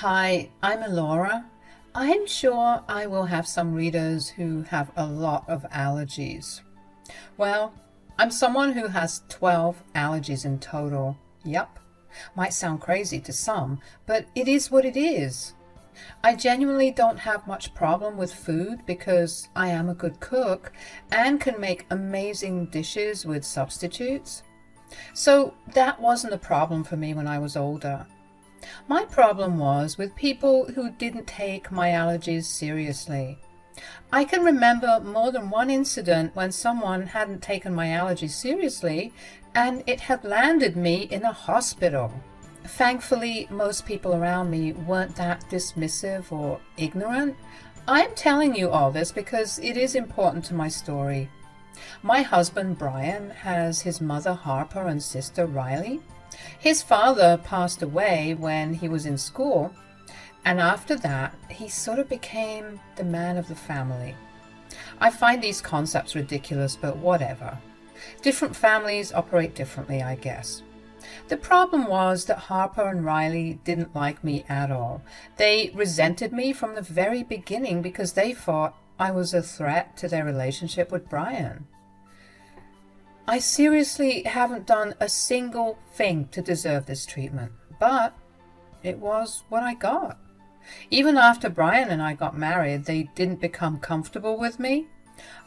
Hi, I'm Elora. I'm sure I will have some readers who have a lot of allergies. Well, I'm someone who has 12 allergies in total. Yup. Might sound crazy to some, but it is what it is. I genuinely don't have much problem with food because I am a good cook and can make amazing dishes with substitutes. So that wasn't a problem for me when I was older. My problem was with people who didn't take my allergies seriously. I can remember more than one incident when someone hadn't taken my allergies seriously and it had landed me in a hospital. Thankfully, most people around me weren't that dismissive or ignorant. I'm telling you all this because it is important to my story. My husband Brian has his mother Harper and sister Riley. His father passed away when he was in school, and after that, he sort of became the man of the family. I find these concepts ridiculous, but whatever. Different families operate differently, I guess. The problem was that Harper and Riley didn't like me at all. They resented me from the very beginning because they thought I was a threat to their relationship with Brian. I seriously haven't done a single thing to deserve this treatment, but it was what I got. Even after Brian and I got married, they didn't become comfortable with me.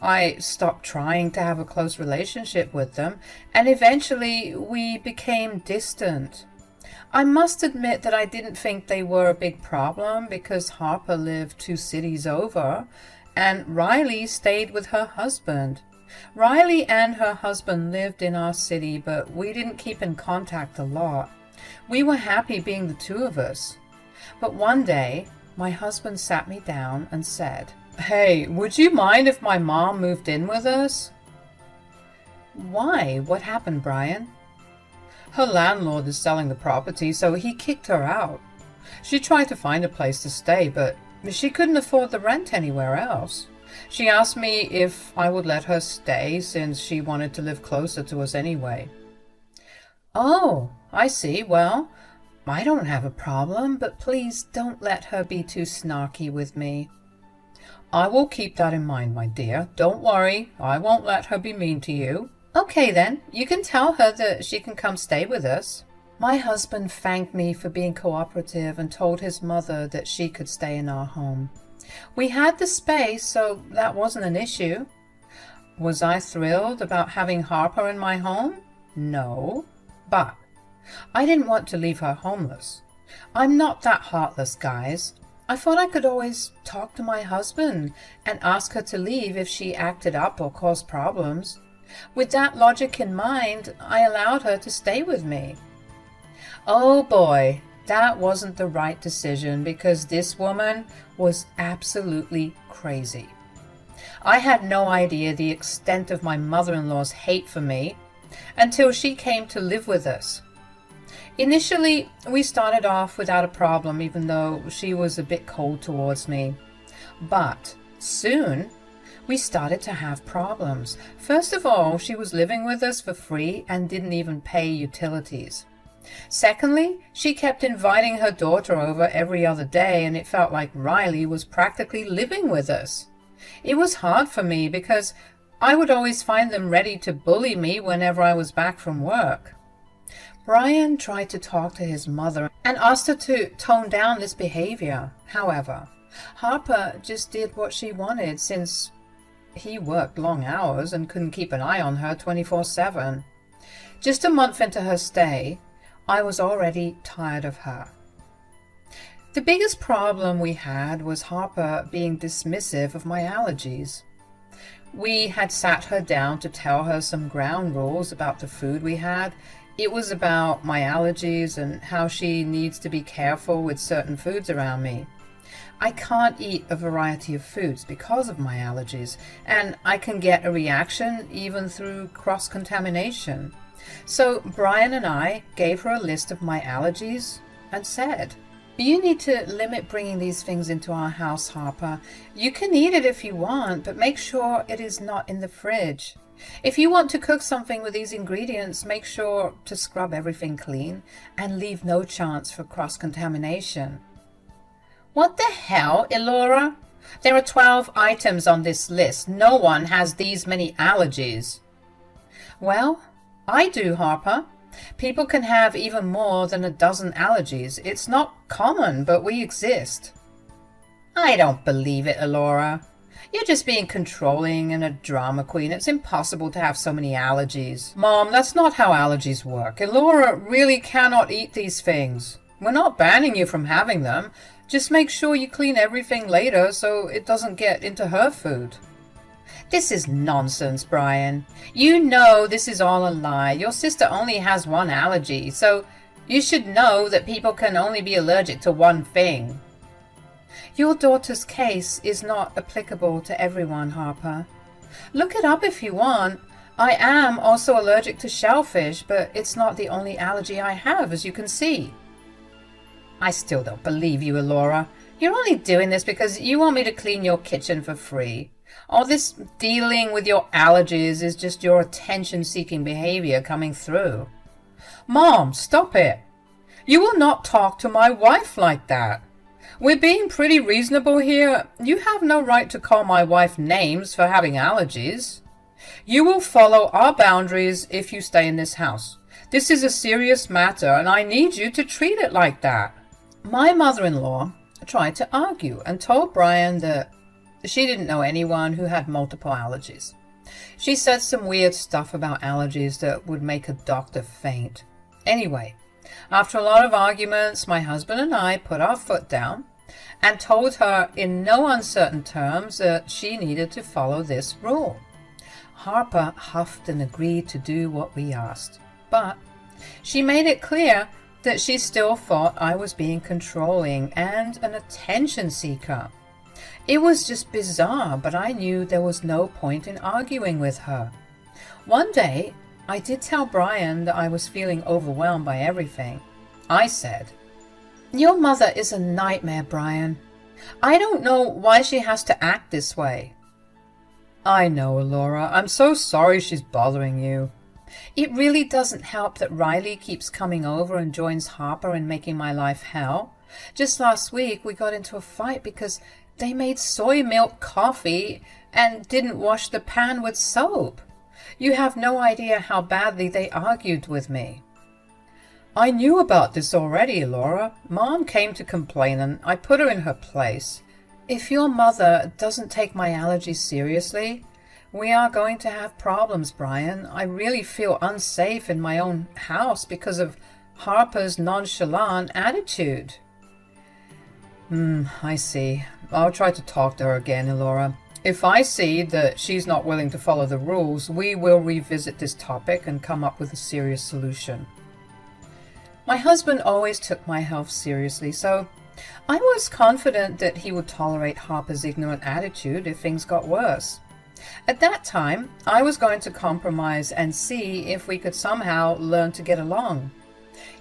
I stopped trying to have a close relationship with them, and eventually we became distant. I must admit that I didn't think they were a big problem because Harper lived 2 cities over, and Riley stayed with her husband. Riley and her husband lived in our city, but we didn't keep in contact a lot. We were happy being the 2 of us. But one day, my husband sat me down and said, "Hey, would you mind if my mom moved in with us?" "Why? What happened, Brian?" "Her landlord is selling the property, so he kicked her out. She tried to find a place to stay, but she couldn't afford the rent anywhere else. She asked me if I would let her stay since she wanted to live closer to us anyway." "Oh, I see. Well, I don't have a problem, but please don't let her be too snarky with me." "I will keep that in mind, my dear. Don't worry. I won't let her be mean to you." "Okay then, you can tell her that she can come stay with us." My husband thanked me for being cooperative and told his mother that she could stay in our home. We had the space, so that wasn't an issue. Was I thrilled about having Harper in my home? No, but I didn't want to leave her homeless. I'm not that heartless, guys. I thought I could always talk to my husband and ask her to leave if she acted up or caused problems. With that logic in mind, I allowed her to stay with me. Oh boy, that wasn't the right decision because this woman was absolutely crazy. I had no idea the extent of my mother-in-law's hate for me until she came to live with us. Initially, we started off without a problem, even though she was a bit cold towards me. But soon, we started to have problems. First of all, she was living with us for free and didn't even pay utilities. Secondly, she kept inviting her daughter over every other day, and it felt like Riley was practically living with us. It was hard for me because I would always find them ready to bully me whenever I was back from work. Brian tried to talk to his mother and asked her to tone down this behavior. However, Harper just did what she wanted since he worked long hours and couldn't keep an eye on her 24/7. Just a month into her stay, I was already tired of her. The biggest problem we had was Harper being dismissive of my allergies. We had sat her down to tell her some ground rules about the food we had. It was about my allergies and how she needs to be careful with certain foods around me. I can't eat a variety of foods because of my allergies, and I can get a reaction even through cross-contamination. So Brian and I gave her a list of my allergies and said, "You need to limit bringing these things into our house, Harper. You can eat it if you want, but make sure it is not in the fridge. If you want to cook something with these ingredients, make sure to scrub everything clean and leave no chance for cross-contamination." What the hell, Elora? There are 12 items on this list. No one has these many allergies. Well, I do, Harper. People can have even more than a dozen allergies. It's not common, but we exist. I don't believe it, Elora. You're just being controlling and a drama queen. It's impossible to have so many allergies. Mom, that's not how allergies work. Elora really cannot eat these things. We're not banning you from having them. Just make sure you clean everything later so it doesn't get into her food. This is nonsense, Brian. You know this is all a lie. Your sister only has one allergy, so you should know that people can only be allergic to one thing. Your daughter's case is not applicable to everyone, Harper. Look it up if you want. I am also allergic to shellfish, but it's not the only allergy I have, as you can see. I still don't believe you, Elora. You're only doing this because you want me to clean your kitchen for free. All this dealing with your allergies is just your attention-seeking behavior coming through. Mom, stop it. You will not talk to my wife like that. We're being pretty reasonable here. You have no right to call my wife names for having allergies. You will follow our boundaries if you stay in this house. This is a serious matter, and I need you to treat it like that. My mother-in-law tried to argue and told Brian that she didn't know anyone who had multiple allergies. She said some weird stuff about allergies that would make a doctor faint. Anyway, after a lot of arguments, my husband and I put our foot down and told her in no uncertain terms that she needed to follow this rule. Harper huffed and agreed to do what we asked, but she made it clear that she still thought I was being controlling and an attention seeker. It was just bizarre, but I knew there was no point in arguing with her. One day, I did tell Brian that I was feeling overwhelmed by everything. I said, "Your mother is a nightmare, Brian. I don't know why she has to act this way." "I know, Elora. I'm so sorry she's bothering you." It really doesn't help that Riley keeps coming over and joins Harper in making my life hell. Just last week, we got into a fight because they made soy milk coffee and didn't wash the pan with soap. You have no idea how badly they argued with me. I knew about this already, Laura. Mom came to complain and I put her in her place. If your mother doesn't take my allergies seriously, we are going to have problems, Brian. I really feel unsafe in my own house because of Harper's nonchalant attitude. I see. I'll try to talk to her again, Elora. If I see that she's not willing to follow the rules, we will revisit this topic and come up with a serious solution. My husband always took my health seriously, so I was confident that he would tolerate Harper's ignorant attitude if things got worse. At that time, I was going to compromise and see if we could somehow learn to get along.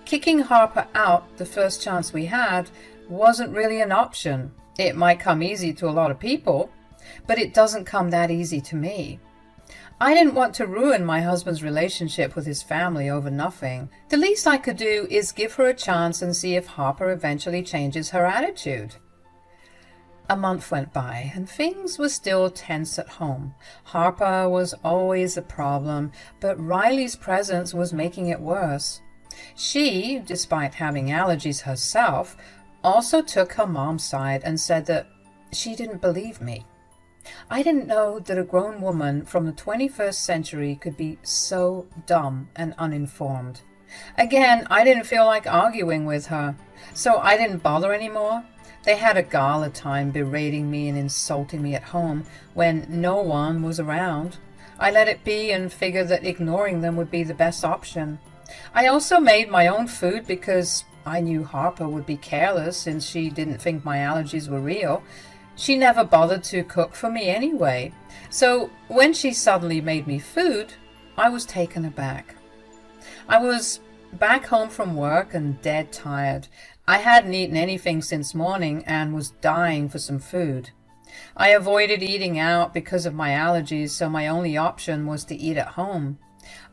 Kicking Harper out the first chance we had wasn't really an option. It might come easy to a lot of people, but it doesn't come that easy to me. I didn't want to ruin my husband's relationship with his family over nothing. The least I could do is give her a chance and see if Harper eventually changes her attitude. A month went by, and things were still tense at home. Harper was always a problem, but Riley's presence was making it worse. She, despite having allergies herself, also took her mom's side and said that she didn't believe me. I didn't know that a grown woman from the 21st century could be so dumb and uninformed. Again, I didn't feel like arguing with her, so I didn't bother anymore. They had a gala time berating me and insulting me at home when no one was around. I let it be and figured that ignoring them would be the best option. I also made my own food because I knew Harper would be careless since she didn't think my allergies were real. She never bothered to cook for me anyway. So when she suddenly made me food, I was taken aback. I was back home from work and dead tired. I hadn't eaten anything since morning and was dying for some food. I avoided eating out because of my allergies, so my only option was to eat at home.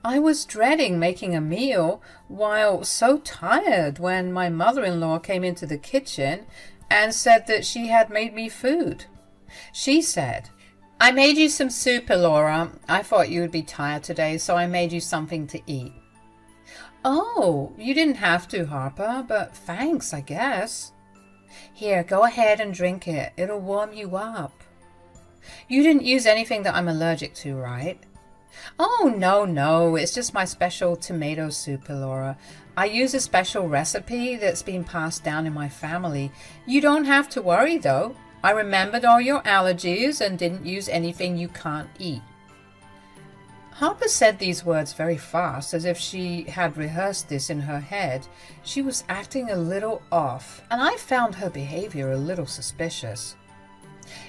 I was dreading making a meal while so tired when my mother-in-law came into the kitchen and said that she had made me food. She said, "I made you some soup, Elora. I thought you would be tired today, so I made you something to eat." "Oh, you didn't have to, Harper, but thanks, I guess." "Here, go ahead and drink it. It'll warm you up." "You didn't use anything that I'm allergic to, right?" "Oh, no, it's just my special tomato soup, Elora. I use a special recipe that's been passed down in my family. You don't have to worry, though. I remembered all your allergies and didn't use anything you can't eat." Harper said these words very fast, as if she had rehearsed this in her head. She was acting a little off, and I found her behavior a little suspicious.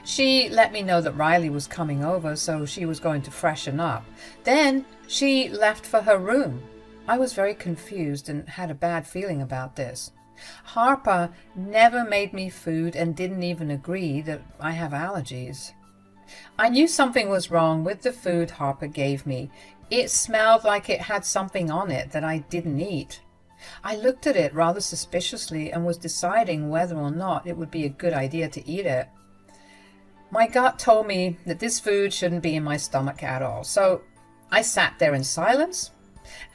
She let me know that Riley was coming over, so she was going to freshen up. Then she left for her room. I was very confused and had a bad feeling about this. Harper never made me food and didn't even agree that I have allergies. I knew something was wrong with the food Harper gave me. It smelled like it had something on it that I didn't eat. I looked at it rather suspiciously and was deciding whether or not it would be a good idea to eat it. My gut told me that this food shouldn't be in my stomach at all, so I sat there in silence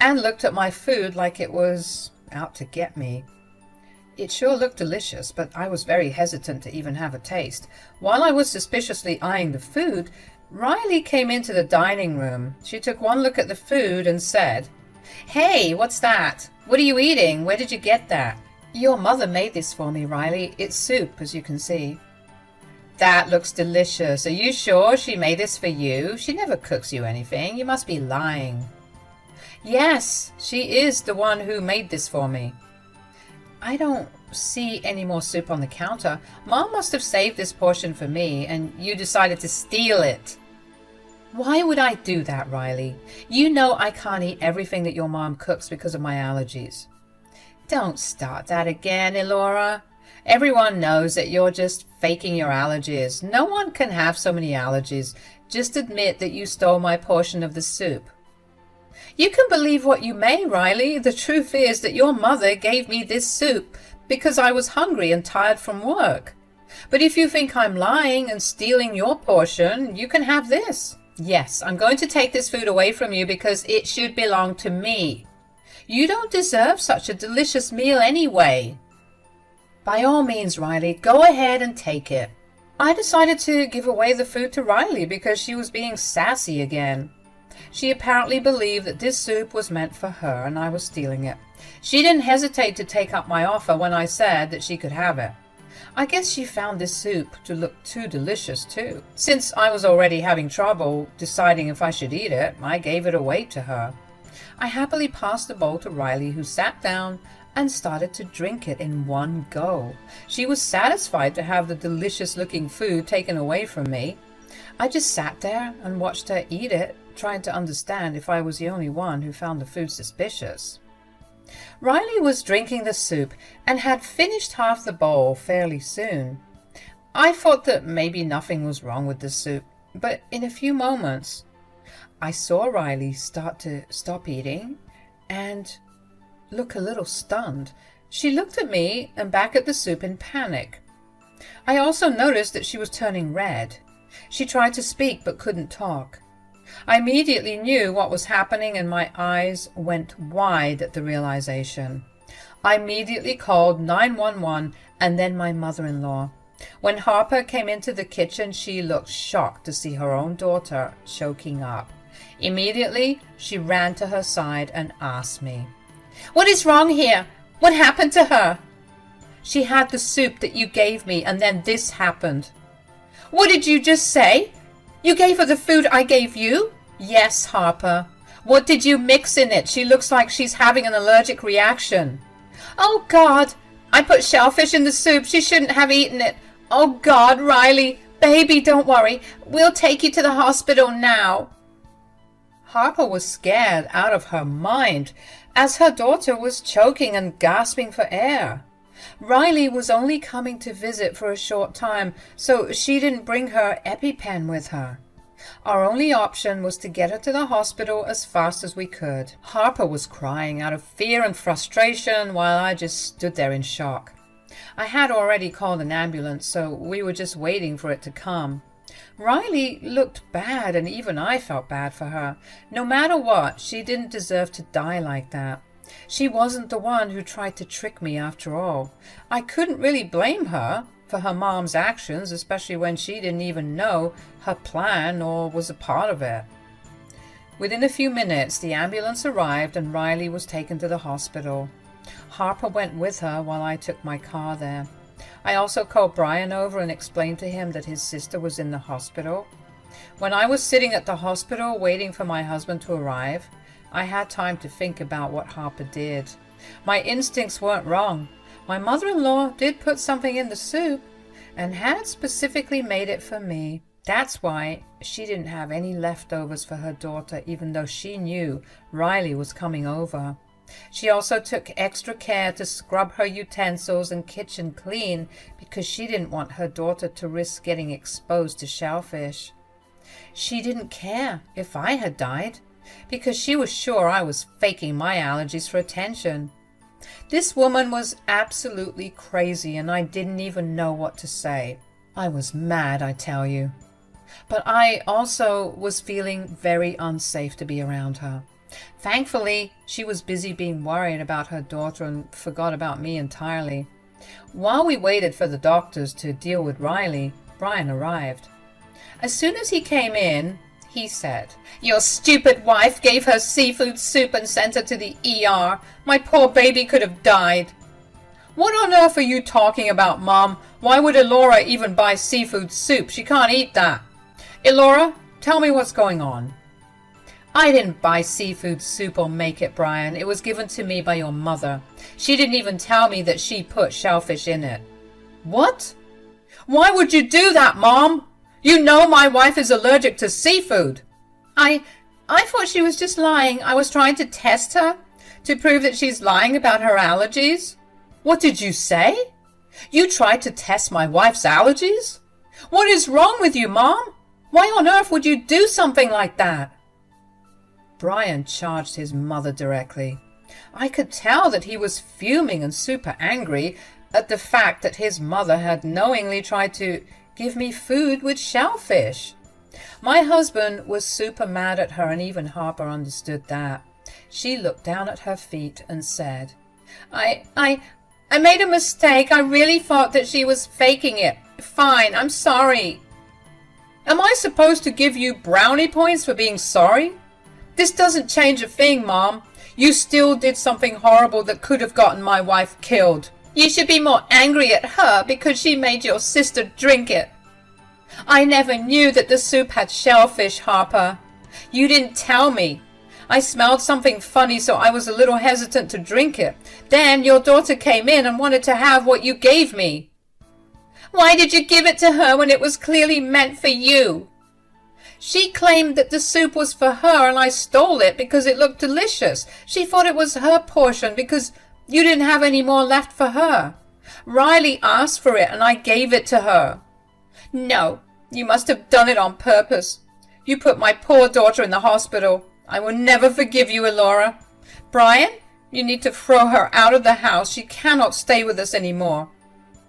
and looked at my food like it was out to get me. It sure looked delicious, but I was very hesitant to even have a taste. While I was suspiciously eyeing the food, Riley came into the dining room. She took one look at the food and said, "Hey, what's that? What are you eating? Where did you get that?" "Your mother made this for me, Riley. It's soup, as you can see." "That looks delicious. Are you sure she made this for you? She never cooks you anything. You must be lying." "Yes, she is the one who made this for me." "I don't see any more soup on the counter. Mom must have saved this portion for me, and you decided to steal it." "Why would I do that, Riley? You know I can't eat everything that your mom cooks because of my allergies." "Don't start that again, Elora. Everyone knows that you're just faking your allergies. No one can have so many allergies. Just admit that you stole my portion of the soup." "You can believe what you may, Riley. The truth is that your mother gave me this soup because I was hungry and tired from work. But if you think I'm lying and stealing your portion, you can have this. Yes, I'm going to take this food away from you because it should belong to me. You don't deserve such a delicious meal anyway." "By all means, Riley, go ahead and take it." I decided to give away the food to Riley because she was being sassy again. She apparently believed that this soup was meant for her and I was stealing it. She didn't hesitate to take up my offer when I said that she could have it. I guess she found this soup to look too delicious too. Since I was already having trouble deciding if I should eat it, I gave it away to her. I happily passed the bowl to Riley, who sat down and started to drink it in one go. She was satisfied to have the delicious-looking food taken away from me. I just sat there and watched her eat it, trying to understand if I was the only one who found the food suspicious. Riley was drinking the soup and had finished half the bowl fairly soon. I thought that maybe nothing was wrong with the soup, but in a few moments I saw Riley start to stop eating and look a little stunned. She looked at me and back at the soup in panic. I also noticed that she was turning red. She tried to speak but couldn't talk. I immediately knew what was happening and my eyes went wide at the realization. I immediately called 911 and then my mother-in-law. When Harper came into the kitchen, she looked shocked to see her own daughter choking up. Immediately, she ran to her side and asked me, "What is wrong here? What happened to her?" "She had the soup that you gave me and then this happened." "What did you just say? You gave her the food I gave you?" "Yes, Harper." "What did you mix in it? She looks like she's having an allergic reaction." "Oh, God! I put shellfish in the soup. She shouldn't have eaten it. Oh, God, Riley! Baby, don't worry. We'll take you to the hospital now." Harper was scared out of her mind as her daughter was choking and gasping for air. Riley was only coming to visit for a short time, so she didn't bring her EpiPen with her. Our only option was to get her to the hospital as fast as we could. Harper was crying out of fear and frustration while I just stood there in shock. I had already called an ambulance, so we were just waiting for it to come. Riley looked bad, and even I felt bad for her. No matter what, she didn't deserve to die like that. She wasn't the one who tried to trick me after all. I couldn't really blame her for her mom's actions, especially when she didn't even know her plan or was a part of it. Within a few minutes, the ambulance arrived and Riley was taken to the hospital. Harper went with her while I took my car there. I also called Brian over and explained to him that his sister was in the hospital. When I was sitting at the hospital waiting for my husband to arrive, I had time to think about what Harper did. My instincts weren't wrong. My mother-in-law did put something in the soup and had specifically made it for me. That's why she didn't have any leftovers for her daughter, even though she knew Riley was coming over. She also took extra care to scrub her utensils and kitchen clean because she didn't want her daughter to risk getting exposed to shellfish. She didn't care if I had died because she was sure I was faking my allergies for attention. This woman was absolutely crazy, and I didn't even know what to say. I was mad, I tell you. But I also was feeling very unsafe to be around her. Thankfully, she was busy being worried about her daughter and forgot about me entirely. While we waited for the doctors to deal with Riley, Brian arrived. As soon as he came in, he said, "Your stupid wife gave her seafood soup and sent her to the ER. My poor baby could have died." "What on earth are you talking about, Mom? Why would Elora even buy seafood soup? She can't eat that." "Elora, tell me what's going on." "I didn't buy seafood soup or make it, Brian. It was given to me by your mother. She didn't even tell me that she put shellfish in it." "What? Why would you do that, Mom? You know my wife is allergic to seafood." I thought she was just lying. I was trying to test her to prove that she's lying about her allergies." "What did you say? You tried to test my wife's allergies? What is wrong with you, Mom? Why on earth would you do something like that?" Brian charged his mother directly. I could tell that he was fuming and super angry at the fact that his mother had knowingly tried to give me food with shellfish. My husband was super mad at her, and even Harper understood that. She looked down at her feet and said, I made a mistake. I really thought that she was faking it. Fine, I'm sorry." "Am I supposed to give you brownie points for being sorry? This doesn't change a thing, Mom. You still did something horrible that could have gotten my wife killed. You should be more angry at her because she made your sister drink it." "I never knew that the soup had shellfish, Harper. You didn't tell me. I smelled something funny, so I was a little hesitant to drink it. Then your daughter came in and wanted to have what you gave me." "Why did you give it to her when it was clearly meant for you?" "She claimed that the soup was for her and I stole it because it looked delicious. She thought it was her portion because you didn't have any more left for her. Riley asked for it and I gave it to her." "No, you must have done it on purpose. You put my poor daughter in the hospital. I will never forgive you, Elora. Brian, you need to throw her out of the house. She cannot stay with us anymore."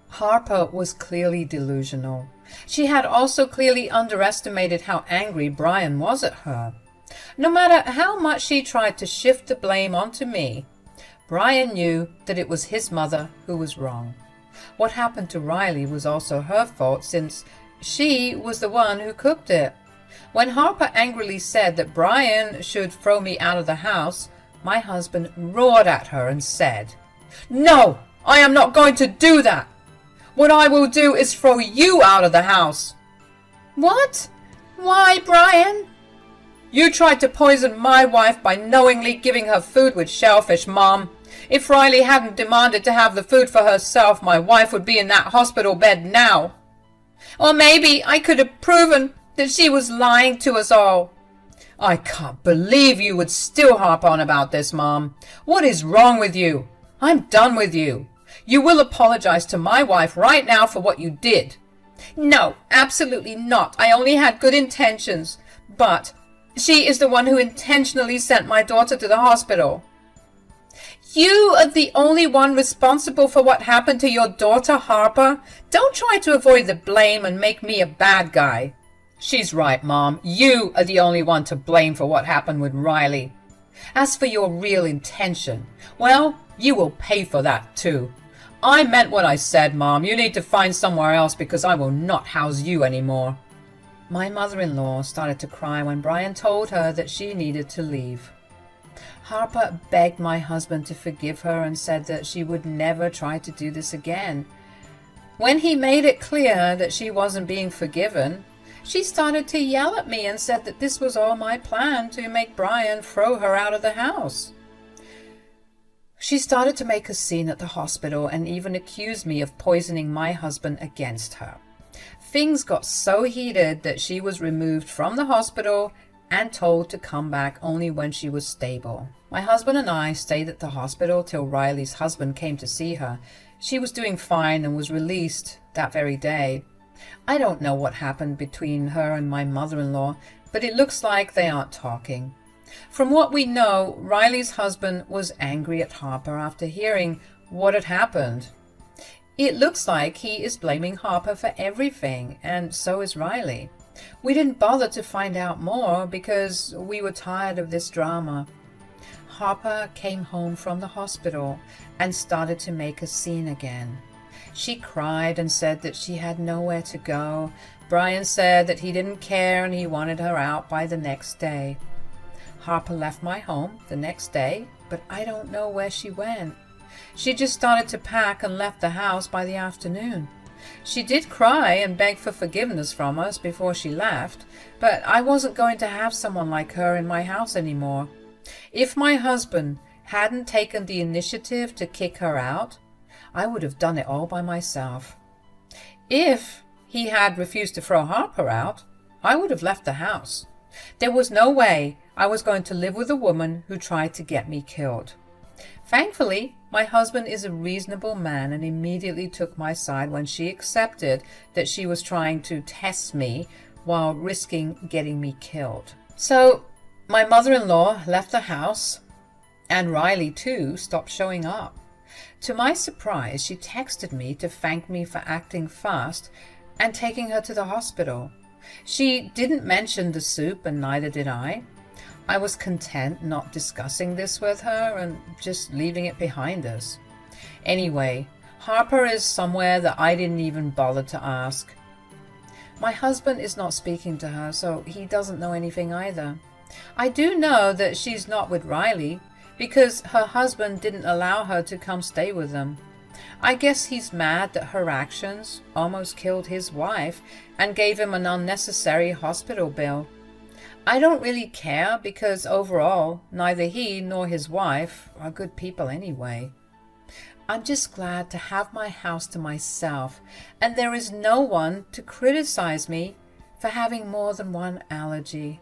Harper was clearly delusional. She had also clearly underestimated how angry Brian was at her. No matter how much she tried to shift the blame onto me, Brian knew that it was his mother who was wrong. What happened to Riley was also her fault, since she was the one who cooked it. When Harper angrily said that Brian should throw me out of the house, my husband roared at her and said, "No, I am not going to do that. What I will do is throw you out of the house." "What? Why, Brian?" "You tried to poison my wife by knowingly giving her food with shellfish, Mom. If Riley hadn't demanded to have the food for herself, my wife would be in that hospital bed now. Or maybe I could have proven that she was lying to us all." "I can't believe you would still harp on about this, Mom. What is wrong with you? I'm done with you. You will apologize to my wife right now for what you did." "No, absolutely not. I only had good intentions. But she is the one who intentionally sent my daughter to the hospital." You are the only one responsible for what happened to your daughter, Harper. Don't try to avoid the blame and make me a bad guy. She's right, Mom. You are the only one to blame for what happened with Riley. As for your real intention, well, you will pay for that too. I meant what I said, Mom. You need to find somewhere else because I will not house you anymore. My mother-in-law started to cry when Brian told her that she needed to leave. Harper begged my husband to forgive her and said that she would never try to do this again. When he made it clear that she wasn't being forgiven, she started to yell at me and said that this was all my plan to make Brian throw her out of the house. She started to make a scene at the hospital and even accused me of poisoning my husband against her. Things got so heated that she was removed from the hospital and told to come back only when she was stable. My husband and I stayed at the hospital till Riley's husband came to see her. She was doing fine and was released that very day. I don't know what happened between her and my mother-in-law, but it looks like they aren't talking. From what we know, Riley's husband was angry at Harper after hearing what had happened. It looks like he is blaming Harper for everything, and so is Riley. We didn't bother to find out more because we were tired of this drama. Harper came home from the hospital and started to make a scene again. She cried and said that she had nowhere to go. Brian said that he didn't care and he wanted her out by the next day. Harper left my home the next day, but I don't know where she went. She just started to pack and left the house by the afternoon. She did cry and beg for forgiveness from us before she left, but I wasn't going to have someone like her in my house anymore. If my husband hadn't taken the initiative to kick her out, I would have done it all by myself. If he had refused to throw Harper out, I would have left the house. There was no way I was going to live with a woman who tried to get me killed. Thankfully, my husband is a reasonable man and immediately took my side when she accepted that she was trying to test me while risking getting me killed. So, my mother-in-law left the house, and Riley too stopped showing up. To my surprise, she texted me to thank me for acting fast and taking her to the hospital. She didn't mention the soup, and neither did I. I was content not discussing this with her and just leaving it behind us. Anyway, Harper is somewhere that I didn't even bother to ask. My husband is not speaking to her, so he doesn't know anything either. I do know that she's not with Riley because her husband didn't allow her to come stay with them. I guess he's mad that her actions almost killed his wife and gave him an unnecessary hospital bill. I don't really care because overall, neither he nor his wife are good people anyway. I'm just glad to have my house to myself, and there is no one to criticize me for having more than one allergy.